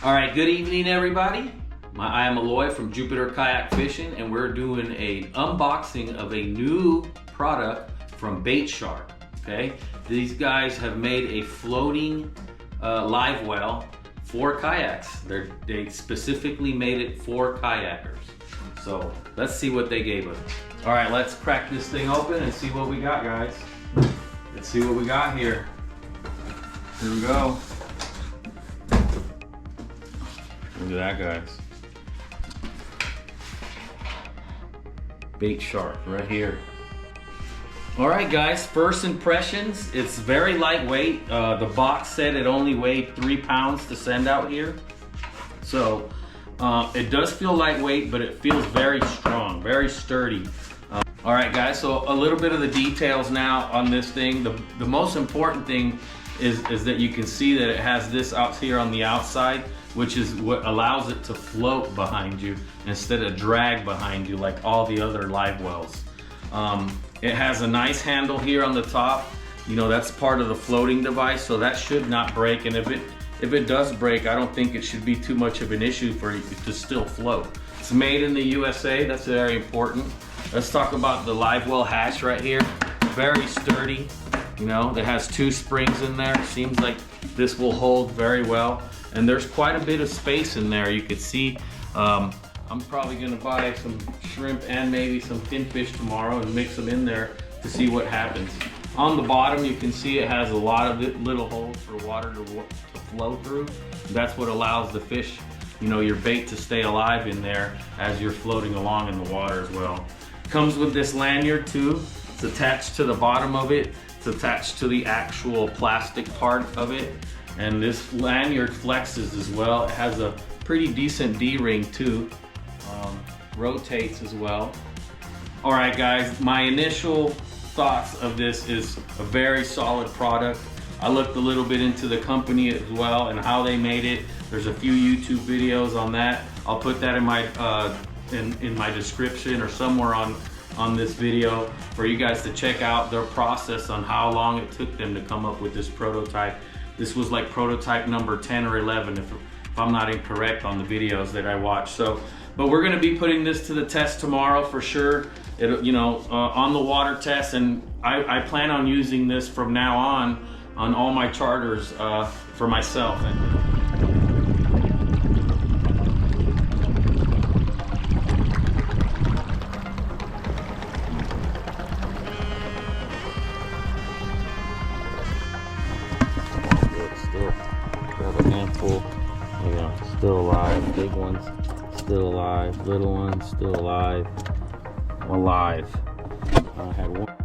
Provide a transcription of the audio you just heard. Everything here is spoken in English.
All right, good evening, everybody. I am Aloy from Jupiter Kayak Fishing, and we're doing an unboxing of a new product from Bait Shark. Okay, these guys have made a floating live well for kayaks. They specifically made it for kayakers. So let's see what they gave us. All right, let's crack this thing open and see what we got, guys. Let's see what we got here. Here we go. Look at that, guys. Bait Shark right here. All right, guys, first impressions, it's very lightweight. The box said it only weighed 3 pounds to send out here. So it does feel lightweight, but it feels very strong, very sturdy. All right, guys, so a little bit of the details now on this thing. The most important thing is that you can see that it has this out here on the outside, which is what allows it to float behind you instead of drag behind you like all the other live wells. It has a nice handle here on the top. You know, that's part of the floating device, so that should not break. And if it does break, I don't think it should be too much of an issue for it to still float. It's made in the USA, that's very important. Let's talk about the live well hatch right here. Very sturdy, you know, it has 2 springs in there. Seems like this will hold very well. And there's quite a bit of space in there. You could see, I'm probably gonna buy some shrimp and maybe some pinfish tomorrow and mix them in there to see what happens. On the bottom, you can see it has a lot of little holes for water to flow through. That's what allows the fish, you know, your bait to stay alive in there as you're floating along in the water as well. Comes with this lanyard too. It's attached to the bottom of it. It's attached to the actual plastic part of it. And this lanyard flexes as well. It has a pretty decent D-ring too. Rotates as well. All right, guys, my initial thoughts of this is a very solid product. I looked a little bit into the company as well and how they made it. There's a few YouTube videos on that. I'll put that in my description or somewhere on this video for you guys to check out their process on how long it took them to come up with this prototype. This was like prototype number 10 or 11 if I'm not incorrect on the videos that I watched. So, but we're gonna be putting this to the test tomorrow for sure. It, you know, on the water test, and I plan on using this from now on all my charters for myself. Grab a handful, still alive, big ones still alive, little ones still alive, alive. I had one.